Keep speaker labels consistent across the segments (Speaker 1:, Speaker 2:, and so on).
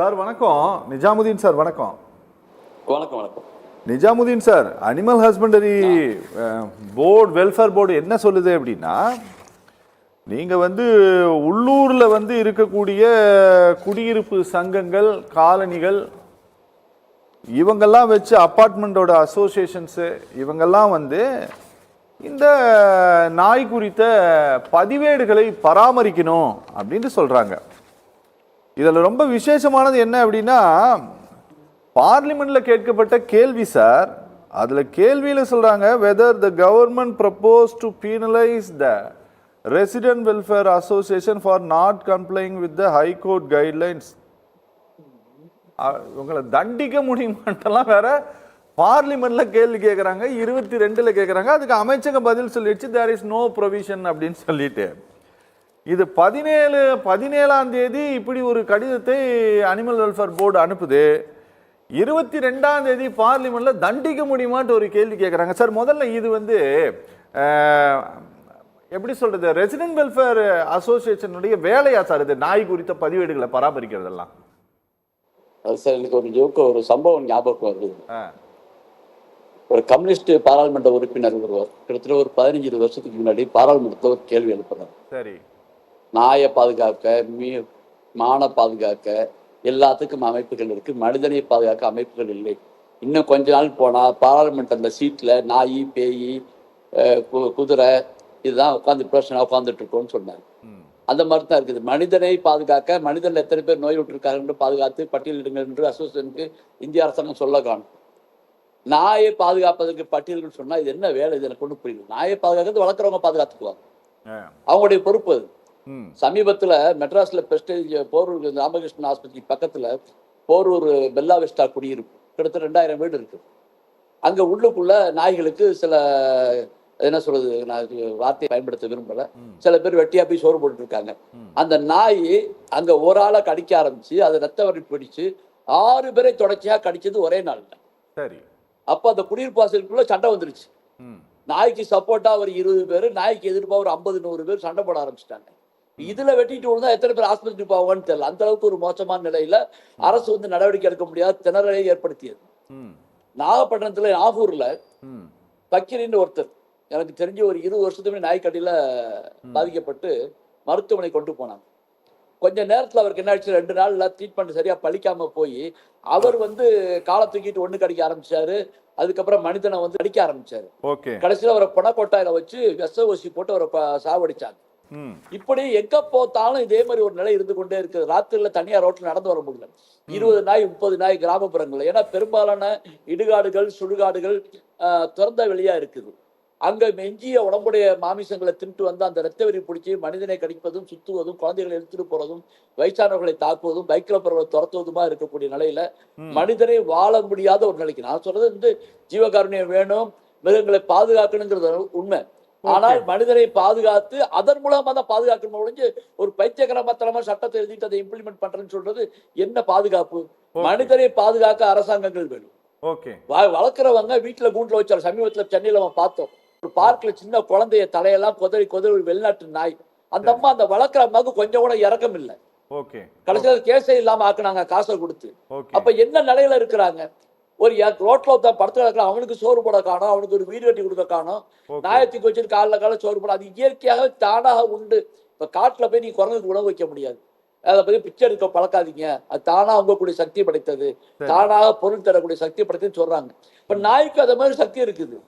Speaker 1: Sir வணக்கம். Nizamuddin sir வணக்கம்.
Speaker 2: வணக்கம் வணக்கம்.
Speaker 1: Nizamuddin sir, animal husbandry board, welfare board என்ன சொல்லுது அப்படின்னா, நீங்கள் உள்ளூரில் இருக்கக்கூடிய குடியிருப்பு சங்கங்கள், காலனிகள், இவங்கெல்லாம் வச்சு அப்பார்ட்மெண்ட்டோட அசோசியேஷன்ஸு இவங்கெல்லாம் இந்த நாய் குறித்த பதிவேடுகளை பராமரிக்கணும் அப்படின்னு சொல்கிறாங்க. இதில் ரொம்ப விசேஷமானது என்ன அப்படின்னா, பார்லிமெண்ட்டில் கேட்கப்பட்ட கேள்வி சார். அதில் கேள்வியில் சொல்கிறாங்க, whether the government propose to penalise the resident welfare association for not complying with the high court guidelines. உங்களை தண்டிக்க முடியுமாட்டெல்லாம் வேற பார்லிமெண்ட்ல கேள்வி கேட்குறாங்க. 22 கேட்குறாங்க. அதுக்கு அமைச்சகம் பதில் சொல்லிடுச்சு, தேர் இஸ் நோ ப்ரொவிஷன் அப்படின்னு சொல்லிட்டு. இது 17ஆம் தேதி இப்படி ஒரு கடிதத்தை அனிமல் வெல்ஃபேர் போர்டு அனுப்புது. 22ஆம் தேதி பார்லிமெண்ட்ல தண்டிக்க முடியுமான்ட்டு ஒரு கேள்வி கேட்குறாங்க. சார், முதல்ல இது எப்படி சொல்றது, ரெசிடென்ட் வெல்ஃபேர் அசோசியேஷனுடைய வேலையா சார் இது நாய் குறித்த பதிவேடுகளை பராமரிக்கிறதெல்லாம்?
Speaker 2: சார், எனக்கு ஒரு சம்பவம் ஞாபகம் வருது. ஒரு கம்யூனிஸ்ட் பாராளுமன்ற உறுப்பினர் ஒருவர் கிட்டத்தட்ட ஒரு 15 வருஷத்துக்கு முன்னாடி பாராளுமன்றத்தில் ஒரு கேள்வி எழுப்புறாரு. சரி, நாயை பாதுகாக்க, மான பாதுகாக்க எல்லாத்துக்கும் அமைப்புகள் இருக்கு, மனிதனை பாதுகாக்க அமைப்புகள் இல்லை. இன்னும் கொஞ்ச நாள் போனா பாராளுமன்ற அந்த சீட்ல நாய், பேய், குதிரை இதுதான் உட்காந்துட்டு இருக்கோம்னு சொன்னாங்க. அந்த மாதிரி தான் இருக்குது. மனிதனை பாதுகாக்க, மனிதன் எத்தனை பேர் நோய் விட்டுருக்காங்க பாதுகாத்து பட்டியலிடுங்கள் என்று அசோசியேஷனுக்கு இந்திய அரசாங்கம் சொல்ல காணும். நாயை பாதுகாப்பதற்கு பட்டியல்கள் சொன்னா இது என்ன வேலை? இது எனக்கு ஒன்றும் புரியல. நாயை பாதுகாக்கிறது வளர்க்குறவங்க பாதுகாத்துக்குவாங்க, அவங்களுடைய பொறுப்பு அது. சமீபத்துல மெட்ராஸ்ல பிரஸ்டேஜ் போரூர் ராமகிருஷ்ணன் ஆஸ்பத்திரி பக்கத்துல போரூர் பெல்லா வெஸ்டா குடியிருப்பு கிட்டத்தட்ட 2000 வீடு இருக்கு. அங்க உள்ளுக்குள்ள நாய்களுக்கு சில என்ன சொல்றது, நான் வார்த்தையை பயன்படுத்த விரும்பல, சில பேர் வெட்டியா போய் சோறு போட்டு இருக்காங்க. அந்த நாய் அங்க ஒரு ஆளை கடிக்க ஆரம்பிச்சு அது ரத்த வரி பிடிச்சு 6 பேரை தொடர்ச்சியா கடிச்சது ஒரே நாள். சரி, அப்ப அந்த குடியிருப்பு வாசலுக்குள்ள சண்டை வந்துருச்சு. நாய்க்கு சப்போர்ட்டா ஒரு 20 பேர், நாய்க்கு எதிர்ப்பா ஒரு 50-100 பேர் சண்டை போட ஆரம்பிச்சிட்டாங்க. இதுல வெட்டிட்டு விழுந்தா எத்தனை பேர் ஆஸ்பத்திரி போவாங்கன்னு தெரியல. அந்த அளவுக்கு ஒரு மோசமான நிலையில அரசு நடவடிக்கை எடுக்க முடியாத திணறலை ஏற்படுத்தியது. நாகப்பட்டினத்துல நாகூர்ல பக்கீரின்னு ஒருத்தர், எனக்கு தெரிஞ்ச ஒரு 20 வருஷத்துக்கு நாய்க்கடியில பாதிக்கப்பட்டு மருத்துவமனை கொண்டு போனாங்க. கொஞ்ச நேரத்துல அவருக்கு என்ன ஆச்சு, 2 நாள்ல ட்ரீட்மெண்ட் சரியா பழிக்காம போய் அவர் காலை தூக்கிட்டு ஒண்ணு கடிக்க ஆரம்பிச்சாரு. அதுக்கப்புறம் மனிதனை அடிக்க ஆரம்பிச்சாரு. கடைசியில அவரை பணக்கொட்டாயில வச்சு விஷ ஊசி போட்டு அவரை சாவடிச்சாங்க. இப்படி எங்க போத்தாலும் இதே மாதிரி ஒரு நிலை இருந்து கொண்டே இருக்குது. ராத்திரில தனியா ரோட்ல நடந்து வர முடியல. 20 நாய் 30 நாய் கிராமப்புறங்கள்ல. ஏன்னா பெரும்பாலான இடுகாடுகள், சுடுகாடுகள் திறந்த வெளியா இருக்குது. அங்க மெஞ்சிய உடம்புடைய மாமிசங்களை தின்ட்டு அந்த ரத்த வெறி பிடிச்சி மனிதனை கடிப்பதும், சுத்துவதும், குழந்தைகளை எடுத்துட்டு போறதும், வயசானவர்களை தாக்குவதும், பைக்ல போறவர்களை துரத்துவதுமா இருக்கக்கூடிய நிலையில மனிதனை வாழ முடியாத ஒரு நிலைக்கு. நான் சொல்றது ஜீவகாருண்யம் வேணும், மிருகங்களை பாதுகாக்கணுங்கிறது உண்மை. ஆனால் மனிதனை பாதுகாத்து அதன் மூலமா தான் பாதுகாக்கணும் ஒழிஞ்சு ஒரு பைத்தியகரமத்தனமா சட்டத்தை எழுதிட்டு அதை இம்ப்ளிமெண்ட் பண்றேன்னு சொல்றது என்ன பாதுகாப்பு? மனிதனை பாதுகாக்க அரசாங்கங்கள் வேணும். வளர்க்குறவங்க வீட்டுல கூண்டுல வச்சாரு. சமீபத்துல சென்னையில பார்த்தோம், ஒரு பார்க்ல சின்ன குழந்தைய தலையெல்லாம் கொதறி ஒரு வெளிநாட்டு நாய். அந்த அம்மா அந்த வளர்க்குற அம்மாவுக்கு கொஞ்சம் கூட இறக்கம் இல்லை. கடைசியில கேஸே இல்லாம ஆக்குனாங்க காசை கொடுத்து. அப்ப என்ன நிலையில இருக்கிறாங்க? ஒரு ரோட்ல படத்துல இருக்கிற அவனுக்கு சோறு போட காணும், அவனுக்கு ஒரு வீடு கட்டி கொடுக்க காணும், நாயத்துக்கு வச்சுட்டு கால சோறு போட. அது இயற்கையாக தானாக உண்டு. இப்ப காட்டுல போய் நீ குரங்குக்கு உணவு வைக்க முடியாது. அதை பத்தி பிச்சை எடுக்க பழக்காதீங்க, அது தானா அவங்கக்கூடிய சக்தி படைத்தது, தானாக பொருள் தரக்கூடிய சக்தி படைத்ததுன்னு சொல்றாங்க. இப்ப நாய்க்கு அந்த மாதிரி சக்தி இருக்குது.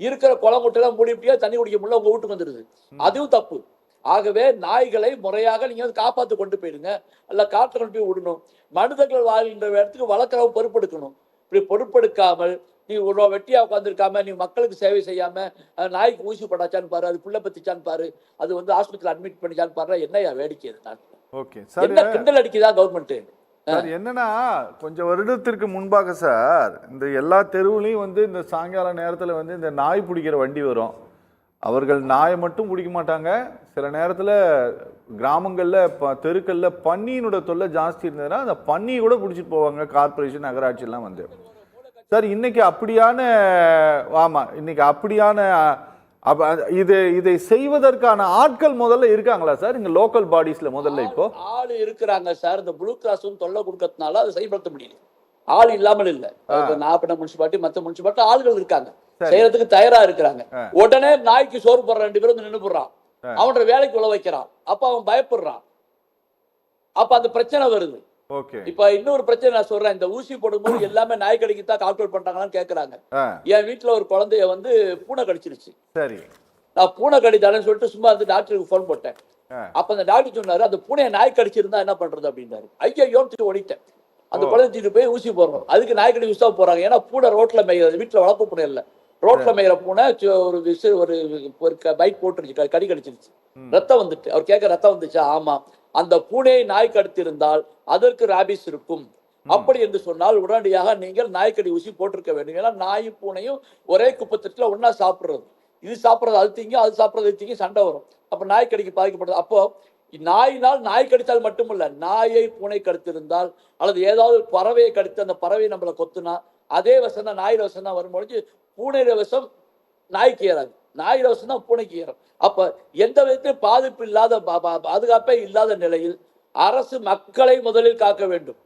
Speaker 2: இருக்கிற குளமுட்டெல்லாம் மூடிப்பியா தண்ணி குடிக்க முடியல, உங்க வீட்டுக்கு வந்துடுது. அதுவும் தப்பு. ஆகவே நாய்களை முறையாக நீங்க காப்பாத்து கொண்டு போயிடுங்க, அல்ல காற்று கொண்டு போய் விடணும். மனிதர்கள் வாழ்கின்ற இடத்துக்கு வளர்க்குறவங்க பொறுப்பெடுக்கணும். இப்படி பொறுப்பெடுக்காமல் நீ வெட்டியா உட்காந்துருக்காம, நீ மக்களுக்கு சேவை செய்யாம, நாய்க்கு ஊசி போட்டாச்சான்னு பாரு, அது புள்ள பத்திச்சான்னு பாரு, அது ஆஸ்பத்திரியில் அட்மிட் பண்ணிச்சான்னு பாரு. என்னையா வேடிக்கை இது? என்ன கிண்டல் அடிக்குதா கவர்மெண்ட்?
Speaker 1: என்னன்னா, கொஞ்சம் வருடத்திற்கு முன்பாக சார், இந்த எல்லா தெருவுலையும் இந்த சாயங்கால நேரத்தில் இந்த நாய் பிடிக்கிற வண்டி வரும். அவர்கள் நாயை மட்டும் பிடிக்க மாட்டாங்க. சில நேரத்தில் கிராமங்களில் தெருக்கள்ல பன்னியினோட தொல்லை ஜாஸ்தி இருந்ததுன்னா அந்த பன்னியை கூட பிடிச்சிட்டு போவாங்க கார்பரேஷன், நகராட்சியெல்லாம் சார் இன்னைக்கு அப்படியான அப்ப இதை செய்வதற்கான ஆட்கள் முதல்ல இருக்காங்களா சார் இங்க லோக்கல் பாடிஸ்ல முதல்ல? இப்போ
Speaker 2: ஆள் இருக்கிறாங்க சார். இந்த ப்ளூ கிராஸ் தொல்லை கொடுக்கறதுனால அதை செயல்படுத்த முடியல. ஆள் இல்லாமல் இல்ல. நாகப்பட்டினம் முனிசிபாலிட்டி மத்த முனிசிபாலிட்டி ஆள்கள் இருக்காங்க, செய்யறதுக்கு தயாரா இருக்கிறாங்க. உடனே நாய்க்கு சோறு போடுற 2 பேரும் நின்று போடுறான், அவனோட வேலைக்கு உள்ள வைக்கிறான். அப்ப அவன் பயப்படுறான். அப்ப அந்த பிரச்சனை வருது. இப்ப இன்னொரு பிரச்சனை நான் சொல்றேன். இந்த ஊசி போடும்போது எல்லாமே நாய் கடிக்கு தான் கால்குலேட் பண்றாங்களான்னு கேக்குறாங்க. என் வீட்டுல ஒரு குழந்தைய வந்து பூனை கடிச்சிருச்சு. சரி, நான் பூனை கடிதானேன்னு சொல்லிட்டு சும்மா வந்து டாக்டருக்கு போன் போட்டேன். அப்ப அந்த டாக்டர் சொன்னாரு, அந்த பூனையை நாய் கடிச்சிருந்தா என்ன பண்றது அப்படின்னாரு. ஐயோன்னு ஓடிட்டேன். அந்த குழந்தைட்டு போய் ஊசி போடுறோம். அதுக்கு நாய்க்கடி ஊசி போறாங்க. ஏன்னா பூனை ரோட்ல மேய்கிறது, வீட்டுல வளர்ப்பு பூனை இல்ல, ரோட்ல மேய்கிற பூனை ஒரு பைட் போட்டுருச்சு, கடி கடிச்சிருச்சு, ரத்தம் வந்துட்டு. அவர் கேட்க ரத்தம் வந்துச்சா? ஆமா. அந்த பூனையை நாய் கடித்திருந்தால் அதற்கு ராபிஸ் இருக்கும். அப்படி என்று சொன்னால் உடனடியாக நீங்கள் நாய்க்கடி ஊசி போட்டிருக்க வேண்டும். ஏன்னா நாயும் பூனையும் ஒரே குப்பத்திட்டுல ஒன்னா சாப்பிடுறது. இது சாப்பிட்றது அது திங்கும், அது சாப்பிட்றது இது திங்கும், சண்டை வரும். அப்ப நாய்க்கடிக்கு பாதிக்கப்படுறது. அப்போ நாயினால் நாய் கடித்தால் மட்டுமல்ல, நாயை பூனை கடித்திருந்தால் அல்லது ஏதாவது பறவையை கடித்து அந்த பறவை நம்மளை கொத்துனா அதே விஷம் தான் நாயில விஷம் தான் வரும்பொழுது பூனையில விஷம் நாய்க்கு ஏறாது, நாயில விஷம் தான் பூனைக்கு ஏறும். அப்ப எந்த விதத்திலும் பாதிப்பு இல்லாத பாதுகாப்பே இல்லாத நிலையில் அரசு மக்களை முதலில் காக்க வேண்டும்.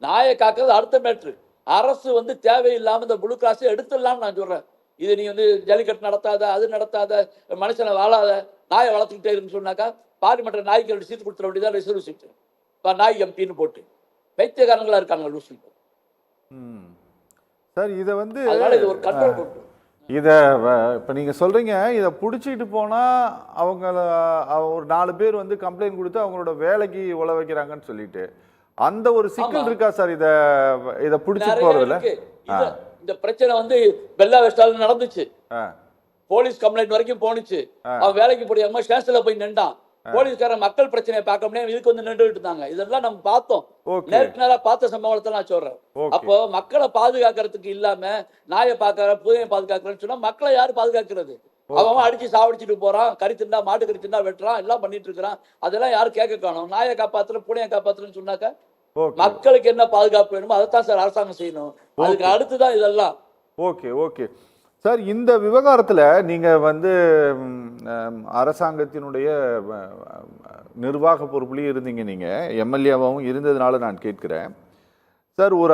Speaker 2: நாயை காக்கிறது அடுத்த மேட்ரு. அரசு வந்து தேவையில்லாம இந்த ப்ளூ கிராஸை எடுத்துடலாம்னு நான் சொல்றேன். இது நீ வந்து ஜல்லிக்கட்டு நடத்தாத, அது நடத்தாத, மனுஷனை வாழாத, நாயை வளர்த்துக்கிட்டே இருக்குன்னு சொன்னாக்கா பார்லிமெண்ட்ல நாய்க்கு சீட்டு கொடுத்துட வேண்டியதான், ரிசர்வ் சீட்டு. நாய் எம்பின்னு போட்டு பைத்தியக்காரங்களா இருக்காங்க லூஸ்.
Speaker 1: சார் இதை வந்து
Speaker 2: இது ஒரு கண்ட்ரோல் கொண்டு
Speaker 1: இதை இப்போ நீங்கள் சொல்கிறீங்க, இதை பிடிச்சிட்டு போனால் அவங்கள ஒரு 4 பேர் வந்து கம்ப்ளைண்ட் கொடுத்து அவங்களோட வேலைக்கு உழ வைக்கிறாங்கன்னு சொல்லிட்டு அந்த ஒரு சிக்கல் இருக்கா சார்? இதை பிடிச்சிட்டு போகிறதுல
Speaker 2: இந்த பிரச்சனை வந்து பெல்லா வெஸ்டால நடந்துச்சு. போலீஸ் கம்ப்ளைண்ட் வரைக்கும் போனுச்சு. அவன் வேலைக்கு போடியாம ஸ்டேஷன்ல போய் நின்றான். போலீஸ்காரன் மக்கள் பிரச்சனையை பார்க்க முடியாது, இதுக்கு வந்து நின்றுட்டு இருந்தாங்க. இதெல்லாம் நம்ம பார்த்தோம், நேருக்கு நேரா பார்த்த சம்பவத்தை நான் சொல்றேன். அப்போ மக்களை பாதுகாக்கிறதுக்கு இல்லாம நாயை பாக்குற பூனையை பாதுகாக்கிறேன்னு சொன்னா மக்களை யாரு பாதுகாக்கிறது? அவன் அடிச்சு சாவடிச்சுட்டு போறான், கறி திண்டா மாட்டு கறி திண்டா வெட்டுறான், எல்லாம் பண்ணிட்டு இருக்கிறான். அதெல்லாம் யாரும் கேட்க காணும். நாயை காப்பாத்துறேன் பூனையை காப்பாத்துறேன்னு சொன்னாக்க மக்களுக்கு என்ன பாதுகாப்பு வேணுமோ அதைத்தான் சார் அரசாங்கம் செய்யணும். அதுக்கு அடுத்துதான் இதெல்லாம்.
Speaker 1: ஓகே ஓகே சார், இந்த விவகாரத்தில் நீங்கள் வந்து அரசாங்கத்தினுடைய நிர்வாக பொறுப்புலையும் இருந்தீங்க, நீங்கள் எம்எல்ஏவாகவும் இருந்ததுனால நான் கேட்குறேன் சார். ஒரு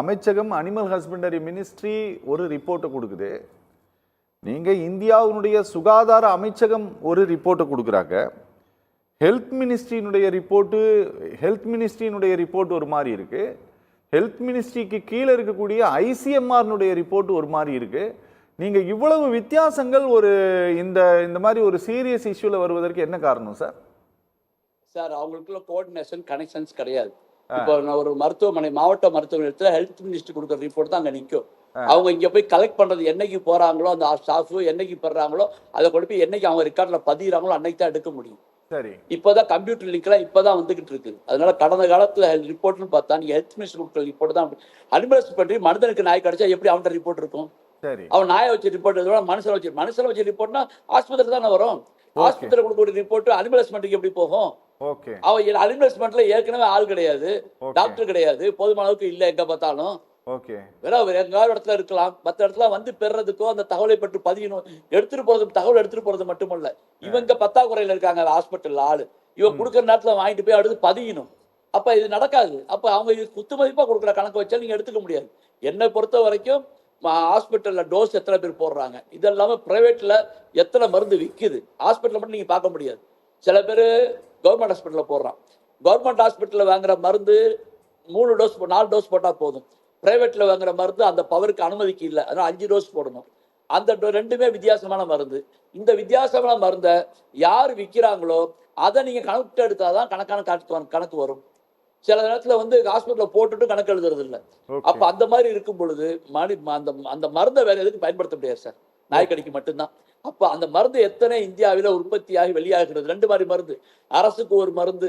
Speaker 1: அமைச்சகம் அனிமல் ஹஸ்பண்டரி மினிஸ்ட்ரி ஒரு ரிப்போர்ட்டை கொடுக்குது, நீங்கள் இந்தியாவினுடைய சுகாதார அமைச்சகம் ஒரு ரிப்போர்ட்டை கொடுக்குறாங்க, ஹெல்த் மினிஸ்ட்ரியினுடைய ரிப்போர்ட் ஒரு மாதிரி இருக்குது, ஹெல்த் மினிஸ்ட்ரிக்கு கீழே இருக்கக்கூடிய ஐசிஎம்ஆர்னுடைய ரிப்போர்ட் ஒரு மாதிரி இருக்கு. நீங்க இவ்வளவு வித்தியாசங்கள் ஒரு இந்த மாதிரி ஒரு சீரியஸ் இஷ்யூல வருவதற்கு என்ன காரணம் சார்?
Speaker 2: சார் அவங்களுக்குள்ள கோஆர்டினேஷன் கனெக்ஷன்ஸ் கிடையாது. இப்போ நான் ஒரு மருத்துவமனை, மாவட்ட மருத்துவமனை ஹெல்த் மினிஸ்ட்ரி கொடுக்குற ரிப்போர்ட் தான் அங்கே நிற்கும். அவங்க இங்க போய் கலெக்ட் பண்றது என்னைக்கு போறாங்களோ, அந்த ஸ்டாஃப் என்னைக்கு பெறாங்களோ அதை கொண்டு போய் என்னைக்கு அவங்க ரெக்கார்ட்ல பதிகிறாங்களோ அன்னைக்கு தான் எடுக்க முடியும். சரி, இப்போதான் கம்ப்யூட்டர் லிங்க்லாம் இப்போதான் வந்துகிட்டு இருக்கு. அதனால கடந்த காலத்துல ரிப்போர்ட்னு பார்த்தா நீங்க ஹெல்த் மினிஸ்டர் கொடுக்குற ரிப்போர்ட் தான். அனிமல்ஸ் பற்றி மனிதனுக்கு நாய் கிடைச்சா எப்படி அவன்கிட்ட ரிப்போர்ட் இருக்கும்? சரி, அவன் நாயை வச்சு ரிப்போர்ட் மனுஷனை வச்சு ரிப்போர்ட்னா ஆஸ்பத்திரி தானே வரும். ஆஸ்பத்திரி கொடுக்கக்கூடிய ரிப்போர்ட் அனிமல்ஸ்மெண்ட்டுக்கு எப்படி போகும்? அவன் அனிமல்ஸ்மெண்ட்ல ஏற்கனவே ஆள் கிடையாது, டாக்டர் கிடையாது, போதுமான அளவுக்கு இல்லை, எங்க பார்த்தாலும் எங்காவது இடத்துல இருக்கலாம். மற்ற இடத்துல வந்து பெறதுக்கோ அந்த தகவலை பற்றி பதியணும், எடுத்துட்டு போறது, தகவல் எடுத்துட்டு போறது மட்டுமல்ல, இவங்க பத்தாக்குறையில இருக்காங்க ஹாஸ்பிட்டல்ல ஆளு, இவன் கொடுக்குற நேரத்துல வாங்கிட்டு போய் அடுத்து பதியணும். அப்ப இது நடக்காது. அப்ப அவங்க இது குத்து மதிப்பா கொடுக்குற கணக்கு வச்சா நீங்க எடுத்துக்க முடியாது. என்னை பொறுத்த வரைக்கும் ஹாஸ்பிட்டல்ல டோஸ் எத்தனை பேர் போடுறாங்க, இதெல்லாம பிரைவேட்ல எத்தனை மருந்து விற்குது, ஹாஸ்பிட்டல் மட்டும் நீங்க பார்க்க முடியாது. சில பேர் கவர்மெண்ட் ஹாஸ்பிட்டல்ல போடுறான். கவர்மெண்ட் ஹாஸ்பிட்டல்ல வாங்குற மருந்து 3 டோஸ் 4 டோஸ் போட்டா போதும். பிரைவேட்ல வாங்குற மருந்து அந்த பவருக்கு அனுமதிக்கு இல்லை, அதனால 5 டோஸ் போடணும். அந்த ரெண்டுமே வித்தியாசமான மருந்து. இந்த வித்தியாசமான மருந்தை யார் விற்கிறாங்களோ அதை நீங்க கணக்கு எடுத்தாதான் கணக்கு வரும். சில நேரத்துல வந்து ஹாஸ்பிட்டல்ல போட்டுட்டு கணக்கு எழுதுறது இல்லை. அப்ப அந்த மாதிரி இருக்கும் பொழுது அந்த மருந்தை வேற எதுக்கு பயன்படுத்த முடியாது சார், நாய்க்கடிக்கு மட்டும்தான். அப்ப அந்த மருந்து எத்தனை இந்தியாவில உற்பத்தியாகி வெளியாகிறது? 2 மாதிரி மருந்து, அரசுக்கு ஒரு மருந்து,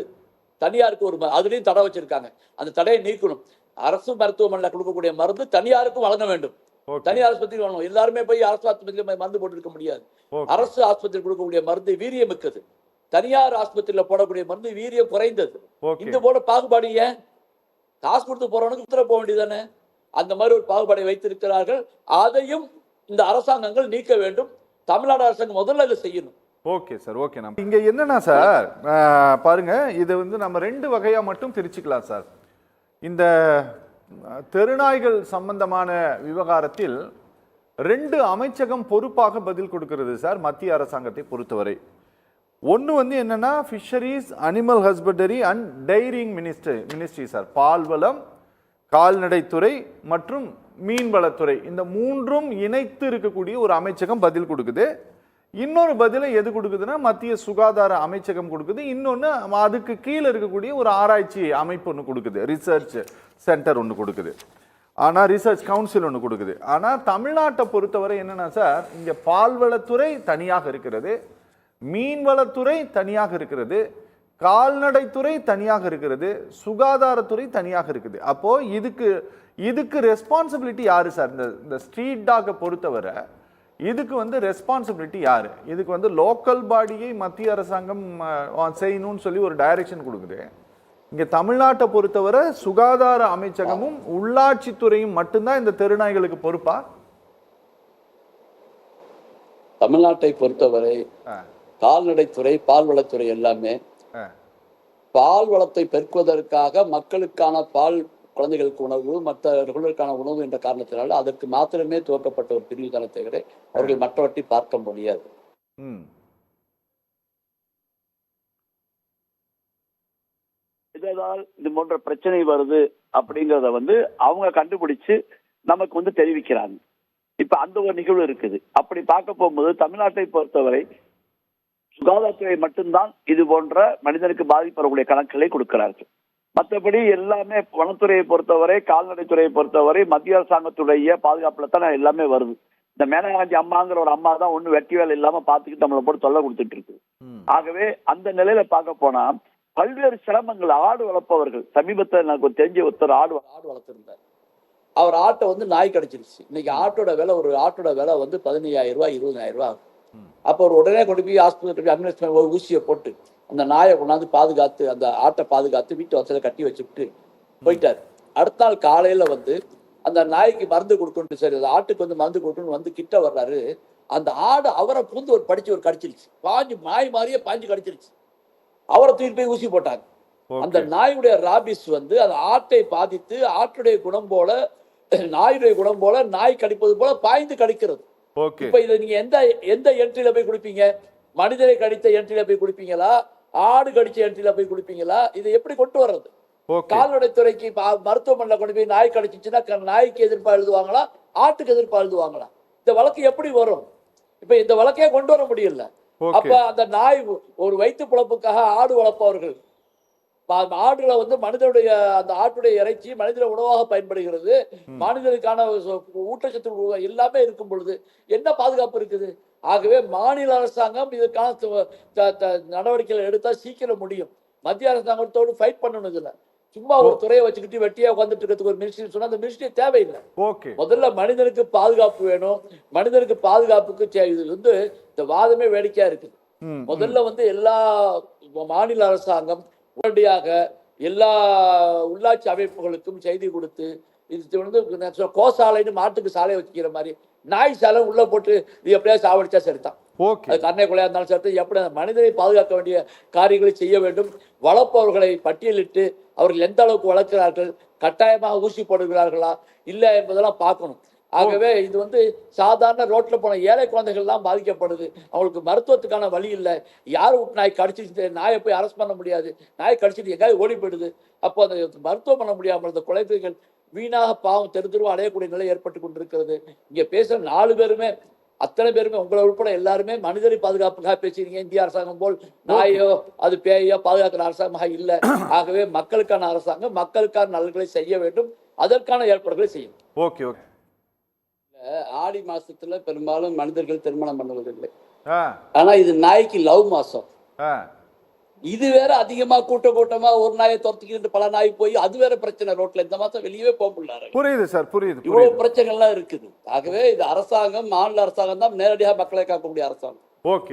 Speaker 2: தனியாருக்கு ஒரு மருந்து. அதுலயும் தடை வச்சிருக்காங்க, அந்த தடையை நீக்கணும். அரசு மருத்துவமனையில் கொடுக்கக்கூடிய மருந்து தனியாருக்கும் வழங்க வேண்டும். தனியார் ஆஸ்பத்திரி வழங்கும். எல்லாருமே போய் அரசு ஆஸ்பத்திரியில மருந்து போட்டு இருக்க முடியாது. அரசு ஆஸ்பத்திரி கொடுக்கக்கூடிய மருந்து வீரியம் மிக்கது, தனியார் ஆஸ்பத்திரியில போடக்கூடிய மருந்து வீரியம் குறைந்தது. இந்த போல பாகுபாடு ஏன்? காசு கொடுத்து போறவனுக்கு உத்தரவு போக வேண்டியதானே? அந்த மாதிரி ஒரு பாகுபாடை வைத்திருக்கிறார்கள். அதையும் இந்த அரசாங்கங்கள் நீக்க வேண்டும். தமிழ்நாடு அரசாங்கம் முதல்ல இதை செய்யணும்.
Speaker 1: Okay sir, okay. நம்ம இங்க என்னன்னா சார், பாருங்க, இது வந்து நம்ம 2 வகையா மட்டும் பிரிச்சுக்கலாம் சார். இந்த தெருநாய்கள் சம்பந்தமான விவகாரத்தில் 2 அமைச்சகம் பொறுப்பாக பதில் கொடுக்கிறது சார் மத்திய அரசாங்கத்தை பொறுத்தவரை. ஒன்று வந்து என்னன்னா fisheries, animal husbandry and dairying ministry sir. பால்வளம், கால்நடைத்துறை மற்றும் மீன்வளத்துறை, இந்த 3ம் இணைத்து இருக்கக்கூடிய ஒரு அமைச்சகம் பதில் கொடுக்குது. இன்னொரு பதிலை எது கொடுக்குதுன்னா மத்திய சுகாதார அமைச்சகம் கொடுக்குது. இன்னொன்று அதுக்கு கீழே இருக்கக்கூடிய ஒரு ஆராய்ச்சி அமைப்பு ஒன்று கொடுக்குது, ரிசர்ச் சென்டர் ஒன்று கொடுக்குது. ஆனால் ரிசர்ச் கவுன்சில் ஒன்று கொடுக்குது. ஆனால் தமிழ்நாட்டை பொறுத்தவரை என்னன்னா சார், இங்கே பால்வளத்துறை தனியாக இருக்கிறது, மீன்வளத்துறை தனியாக இருக்கிறது, கால்நடைத்துறை தனியாக இருக்கிறது, சுகாதாரத்துறை தனியாக இருக்குது. அப்போ இதுக்கு ரெஸ்பான்சிபிலிட்டி யாரு சார்? இந்த ஸ்ட்ரீட் டாகை பொறுத்தவரை இதுக்கு வந்து ரெஸ்பான்சிபிலிட்டி யாரு? இதுக்கு வந்து லோக்கல் பாடியை மத்திய அரசாங்கம் செய்யணும்னு சொல்லி ஒரு டைரக்ஷன் கொடுக்குது. இங்க தமிழ்நாட்டை பொறுத்தவரை சுகாதார அமைச்சகமும் உள்ளாட்சித்துறையும் மட்டும்தான் இந்த தெருநாய்களுக்கு பொறுப்பா?
Speaker 2: தமிழ்நாட்டை பொறுத்தவரை கால்நடைத்துறை, பால்வளத்துறை எல்லாமே பால் வளத்தை பெருக்குவதற்காக மக்களுக்கான பால், குழந்தைகளுக்கு உணவு, மற்றவர்களுக்கான உணவு என்ற காரணத்தினால அதற்கு மாத்திரமே துவக்கப்பட்ட ஒரு பிரிவு தானே தவிர அவர்கள் மற்றவற்றை பார்க்க முடியாது. இதனால் இது போன்ற பிரச்சனை வருது அப்படிங்கறத வந்து அவங்க கண்டுபிடிச்சு நமக்கு வந்து தெரிவிக்கிறாங்க. இப்ப அந்த ஒரு நிகழ்வு இருக்குது. அப்படி பார்க்க போகும்போது தமிழ்நாட்டை பொறுத்தவரை சுகாதாரத்துறை மட்டும்தான் இது போன்ற மனிதனுக்கு பாதிப்பு வரக்கூடிய கணக்குகளை கொடுக்கிறார்கள். மற்றபடி எல்லாமே வனத்துறையை பொறுத்தவரை, கால்நடைத்துறையை பொறுத்தவரை மத்திய அரசாங்கத்துடைய பாதுகாப்புல தான் எல்லாமே வருது. இந்த மேனகாஞ்சி அம்மாங்கிற ஒரு அம்மா தான் ஒண்ணு வெட்டி வேலை இல்லாம பாத்துக்கிட்டு நம்மளை போட்டு தொல்லை கொடுத்துட்டு இருக்கு. ஆகவே அந்த நிலையில பார்க்க போனா பல்வேறு சிரமங்கள். ஆடு வளர்ப்பவர்கள், சமீபத்தில் எனக்கு தெரிஞ்ச ஒருத்தர் ஆடு வளர்த்திருந்தார். அவர் ஆட்டை வந்து நாய் கடிச்சிருச்சு. இன்னைக்கு ஆட்டோட விலை வந்து 15,000 ரூபாய், 20,000 ரூபாய் ஆகும். அப்போ ஒரு உடனே கொண்டு போய் ஆஸ்பத்திரி அட்மினிஸ்ட்ரேஷன் ஒரு ஊசியை போட்டு அந்த நாயை கொண்டாந்து பாதுகாத்து, அந்த ஆட்டை பாதுகாத்து வீட்டு வசதியில கட்டி வச்சுட்டு போயிட்டாரு. அடுத்த நாள் காலையில வந்து அந்த நாய்க்கு மருந்து கொடுக்கணும், சரி அந்த ஆட்டுக்கு வந்து மருந்து கொடுக்கணும் வந்து கிட்ட வர்றாரு. அந்த ஆடு அவரை பூந்து ஒரு கடிச்சிருச்சு. நாய் மாதிரியே பாஞ்சு கடிச்சிருச்சு. அவரை தூக்கி போய் ஊசி போட்டாங்க. அந்த நாயுடைய ராபிஸ் வந்து அந்த ஆட்டை பாதித்து ஆட்டுடைய குணம் போல, நாயுடைய குணம் போல, நாய் கடிப்பது போல பாய்ந்து கடிக்கிறது. இப்ப இதை நீங்க எந்த என்ட்ரியில போய் குடிப்பீங்க? மனிதரை கடித்த என்ட்ரியில போய் குடிப்பீங்களா, ஆடு கடிச்ச என்ட்ரியில போய் குடிப்பீங்களா? இதை எப்படி கொண்டு வர்றது? கால்நடைத்துறைக்கு மருத்துவமனையில கொண்டு போய் நாய் கடிச்சிச்சுன்னா நாய்க்கு எதிர்ப்பா எழுதுவாங்களா, ஆட்டுக்கு எதிர்ப்பா எழுதுவாங்களா? இந்த வழக்கு எப்படி வரும்? இப்ப இந்த வழக்கே கொண்டு வர முடியல. அப்ப அந்த நாய் ஒரு வயிற்று பிழப்புக்காக ஆடு வளர்ப்பவர்கள், ஆடுல வந்து மனிதனுடைய அந்த ஆட்டுடைய இறைச்சி மனித உணவாக பயன்படுகிறது. மனிதனுக்கான ஊட்டச்சத்து எல்லாமே இருக்கும் பொழுது என்ன பாதுகாப்பு இருக்குது? ஆகவே மாநில அரசாங்கம் இதற்கான நடவடிக்கைகள் எடுத்தா சீக்கிரம் முடியும். மத்திய அரசாங்கத்தோடு ஃபைட் பண்ணணும். இதுல சும்மா ஒரு துறையை வச்சுக்கிட்டு வெட்டியா உட்காந்துட்டு இருக்கிறதுக்கு ஒரு மினிஸ்ட்ரி சொன்னா அந்த மினிஸ்ட்ரி தேவையில்லை. முதல்ல மனிதனுக்கு பாதுகாப்பு வேணும். மனிதனுக்கு பாதுகாப்புக்கு இது வந்து இந்த வாதமே வேடிக்கையா இருக்குது. முதல்ல வந்து எல்லா மாநில அரசாங்கம் உடனடியாக எல்லா உள்ளாட்சி அமைப்புகளுக்கும் செய்தி கொடுத்து, இது வந்து கோசாலைன்னு மாட்டுக்கு சாலை வச்சுக்கிற மாதிரி நாய் சாலை உள்ள போட்டு இது எப்படியா சாவடிச்சா சரிதான். அது கண்ணை கொலையா இருந்தாலும் சரி, எப்படி மனிதனை பாதுகாக்க வேண்டிய காரியங்களை செய்ய வேண்டும். வளர்ப்பவர்களை பட்டியலிட்டு அவர்கள் எந்த அளவுக்கு வளர்க்கிறார்கள், கட்டாயமாக ஊசி போடுகிறார்களா இல்லை என்பதெல்லாம் பார்க்கணும். ஆகவே இது வந்து சாதாரண ரோட்ல போன ஏழை குழந்தைகள் எல்லாம் பாதிக்கப்படுது. அவங்களுக்கு மருத்துவத்துக்கான வழி இல்லை. யார் விட்டு நாய் கடிச்சிட்டு, நாயை போய் அரெஸ்ட் பண்ண முடியாது, நாய் கடிச்சிட்டு எங்காவது ஓடி போயிடுது. அப்போ அந்த மருத்துவம் பண்ண முடியாமல் இந்த குழந்தைகள் வீணாக பாவம் தெருவா அடையக்கூடிய நிலை ஏற்பட்டு கொண்டிருக்கிறது. இங்க பேசுற 4 பேருமே, அத்தனை பேருமே உங்களை உட்பட எல்லாருமே மனிதரை பாதுகாப்புக்காக பேசுறீங்க. இந்திய அரசாங்கம் போல் நாயோ அது பேயோ பாதுகாக்கிற அரசாங்கமாக இல்லை. ஆகவே மக்களுக்கான அரசாங்கம் மக்களுக்கான நலன்களை செய்ய வேண்டும். அதற்கான ஏற்பாடுகளை செய்யும்.
Speaker 1: ஓகே.
Speaker 2: ஆடி மாசத்துல பெரும்பாலும் மனிதர்கள் திருமணம் பண்ணுவதில்லை. ஆனா இது நாய்க்கு லவ் மாசம். இது வேற அதிகமா கூட்டமா ஒரு நாயை துரத்திக்கிட்டு பல நாய் போய் அது வேற பிரச்சனை. ரோட்ல இந்த மாசம் வெளியவே போக முடியல.
Speaker 1: புரியுது சார், புரியுது.
Speaker 2: இவ்வளவு பிரச்சனைகள் எல்லாம் இருக்குது. ஆகவே இது அரசாங்கம், மாநில அரசாங்கம் தான் நேரடியாக மக்களை காக்கக்கூடிய அரசாங்கம்.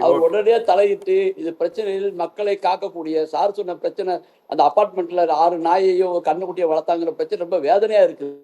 Speaker 2: அவர் உடனடியா தலையிட்டு இது பிரச்சனையில் மக்களை காக்கக்கூடிய, சார் சொன்ன பிரச்சனை, அந்த அபார்ட்மெண்ட்ல 6 நாயையும் கண்ணுக்குட்டியை வளர்த்தாங்கிற பிரச்சனை ரொம்ப வேதனையா இருக்குது.